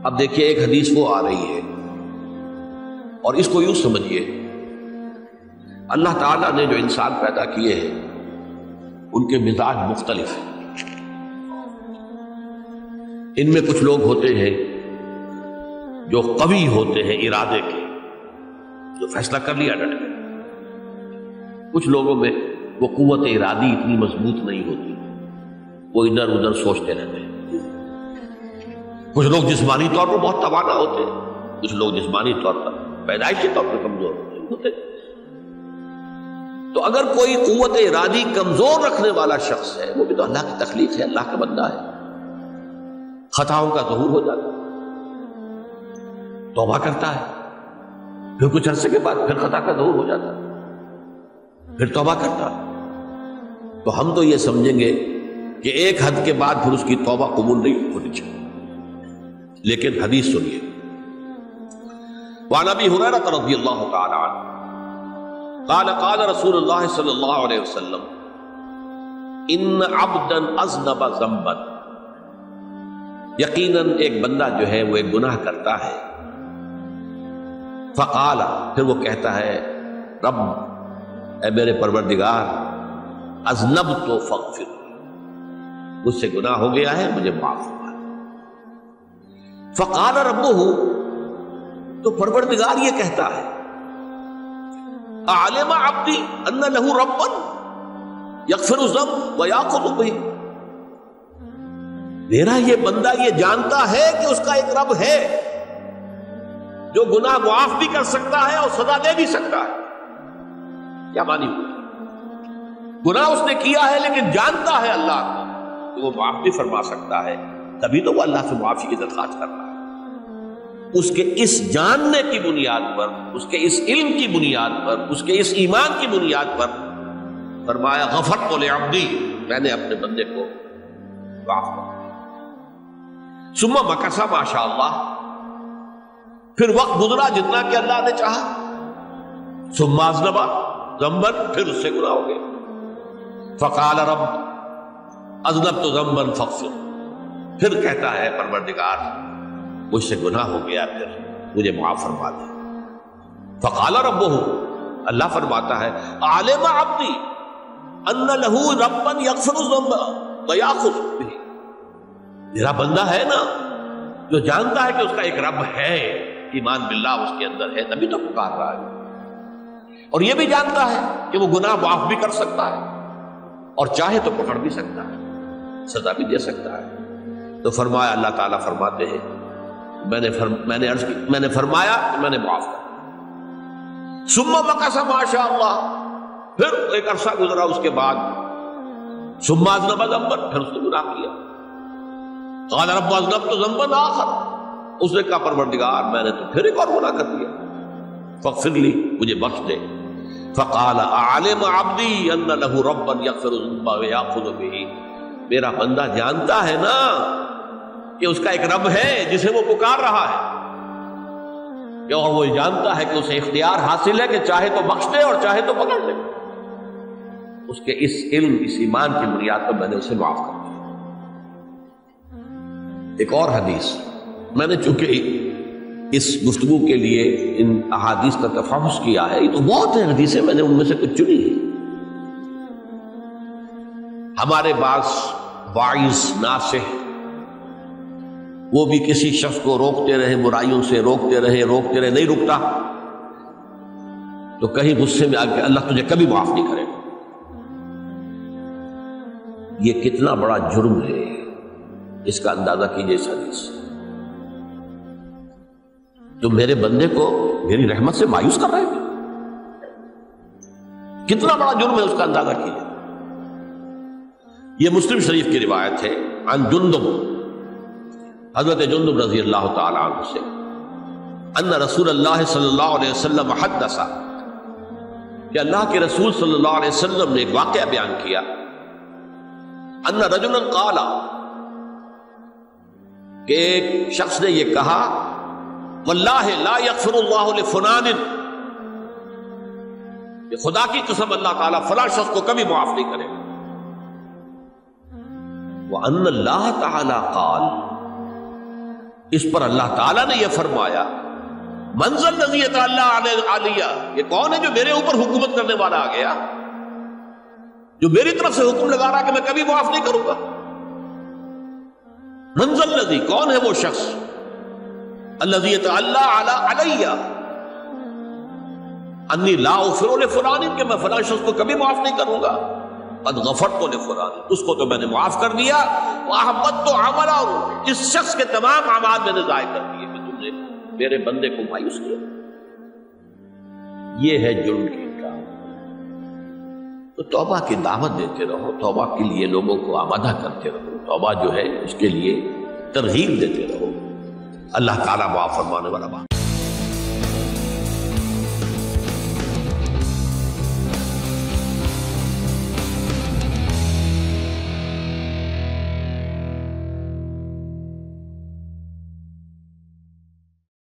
اب دیکھیے ایک حدیث وہ آ رہی ہے اور اس کو یوں سمجھیے، اللہ تعالیٰ نے جو انسان پیدا کیے ہیں ان کے مزاج مختلف ہیں۔ ان میں کچھ لوگ ہوتے ہیں جو قوی ہوتے ہیں ارادے کے، جو فیصلہ کر لیا ڈٹ گئے۔ کچھ لوگوں میں وہ قوت ارادی اتنی مضبوط نہیں ہوتی، وہ ادھر ادھر سوچتے رہتے ہیں۔ کچھ لوگ جسمانی طور پر بہت توانا ہوتے ہیں، کچھ لوگ جسمانی طور پر پیدائشی طور پر کمزور ہوتے ہیں۔ تو اگر کوئی قوت ارادی کمزور رکھنے والا شخص ہے، وہ بھی تو اللہ کی تخلیق ہے، اللہ کا بندہ ہے، خطاؤں کا ظہور ہو جاتا ہے، توبہ کرتا ہے، پھر کچھ عرصے کے بعد پھر خطا کا ظہور ہو جاتا ہے، پھر توبہ کرتا ہے۔ تو ہم تو یہ سمجھیں گے کہ ایک حد کے بعد پھر اس کی توبہ قبول نہیں ہونی چاہیے، لیکن حدیث سنیے۔ وعن ابی ہریرہ رضی اللہ تعالی عنہ قال قال رسول اللہ صلی اللہ علیہ وسلم ان عبدا اذنب ذنبا، یقیناً ایک بندہ جو ہے وہ ایک گناہ کرتا ہے، فقال، پھر وہ کہتا ہے رب، اے میرے پروردگار، اذنبت فاغفر، مجھ سے گناہ ہو گیا ہے، مجھے معاف فرما۔ فقال ربہ، تو پروردگار یہ کہتا ہے اعلم عبدی ان لہ ربا یغفر الذنب ویأخذ بہ، میرا یہ بندہ یہ جانتا ہے کہ اس کا ایک رب ہے جو گناہ معاف بھی کر سکتا ہے اور سزا دے بھی سکتا ہے۔ کیا معنی ہوئی؟ گناہ اس نے کیا ہے لیکن جانتا ہے اللہ کو کہ وہ معاف بھی فرما سکتا ہے، تبھی تو وہ اللہ سے معافی کی درخواست کر رہا ہے۔ اس کے اس جاننے کی بنیاد پر، اس کے اس علم کی بنیاد پر، اس کے اس ایمان کی بنیاد پر فرمایا غفرت لعبدی، میں نے اپنے بندے کو معاف کر دیا۔ ثم مکث ما شاء اللہ، پھر وقت گزرا جتنا کہ اللہ نے چاہا۔ ثم اذنب ذنبا، پھر اس سے گناہ ہو گیا۔ فقال رب اذنبت ذنبا فاغفر، پھر کہتا ہے پروردگار مجھ سے گناہ ہو گیا، پھر مجھے معاف فرما دے۔ فقال ربہ، اللہ فرماتا ہے عالم عبدی ان لہ ربا یغفر الذنب ویأخذ بہ، میرا بندہ ہے نا جو جانتا ہے کہ اس کا ایک رب ہے، ایمان باللہ اس کے اندر ہے، تبھی تو پکار رہا ہے، اور یہ بھی جانتا ہے کہ وہ گناہ معاف بھی کر سکتا ہے اور چاہے تو پکڑ بھی سکتا ہے، سزا بھی دے سکتا ہے۔ تو فرمایا، اللہ تعالیٰ فرماتے ہیں میں نے فرمایا کہ میں نے معاف کر۔ ثم مکث ما شاء اللہ، پھر ایک عرصہ گزرا اس کے بعد۔ ثم اذنب ذنبا، پھر اس نے گناہ کیا۔ قال رب اذنبت ذنبا آخر، اس نے کہا پروردگار میں نے تو پھر ایک اور گناہ کر دیا، فاغفر لی، مجھے بخش دے۔ فقال اعلم عبدی ان لہ ربا یغفر الذنب ویأخذ بہ، میرا بندہ جانتا ہے نا کہ اس کا ایک رب ہے جسے وہ پکار رہا ہے، اور وہ جانتا ہے کہ اسے اختیار حاصل ہے کہ چاہے تو بخش دے اور چاہے تو پکڑ لے۔ اس کے اس علم، اس ایمان کی بنیاد پر میں نے اسے معاف کر دیا۔ ایک اور حدیث، میں نے چونکہ اس گفتگو کے لیے ان احادیث کا تفحص کیا ہے، یہ تو بہت ہیں حدیثیں، میں نے ان میں سے کچھ چنی ہے۔ ہمارے بعض واعظ ناصح وہ بھی کسی شخص کو روکتے رہے، برائیوں سے روکتے رہے، نہیں رکتا، تو کہیں غصے میں آ کے اللہ تجھے کبھی معاف نہیں کرے گا۔ یہ کتنا بڑا جرم ہے، اس کا اندازہ کیجئے اس حدیث سے۔ تو میرے بندے کو میری رحمت سے مایوس کر رہے تھے، کتنا بڑا جرم ہے اس کا اندازہ کیجئے۔ یہ مسلم شریف کی روایت ہے، عن جندب، حضرت جندب رضی اللہ تعالی عنہ سے، ان رسول اللہ صلی اللہ علیہ وسلم حدث، کہ اللہ کے رسول صلی اللہ علیہ وسلم نے ایک واقعہ بیان کیا، ان رجلا قال، کہ ایک شخص نے یہ کہا، واللہ لا یغفر اللہ لفلان، کہ خدا کی قسم اللہ تعالیٰ فلاں شخص کو کبھی معاف نہیں کرے گا۔ وَأَنَّ اللَّهَ تَعَالَى قال، اس پر اللہ تعالیٰ نے یہ فرمایا منزل الذی یتعالی علیہ، یہ کون ہے جو میرے اوپر حکومت کرنے والا آ گیا، جو میری طرف سے حکم لگا رہا کہ میں کبھی معاف نہیں کروں گا۔ منزل الذی، کون ہے وہ شخص، الذی یتعالی علیہ انی لا اغفر لفلان، کہ میں فلاں شخص کو کبھی معاف نہیں کروں گا، قد غفرت لفلان، اس کو تو میں نے معاف کر دیا، واحبطت عملہ، اس شخص کے تمام اعمال میں نے ضائع کر دیے کہ تم نے میرے بندے کو مایوس کیا۔ یہ ہے جرم کی کام۔ تو توبہ کی دعوت دیتے رہو، توبہ کے لیے لوگوں کو آمادہ کرتے رہو، توبہ جو ہے اس کے لیے ترغیب دیتے رہو۔ اللہ تعالیٰ معاف فرمانے والا بات۔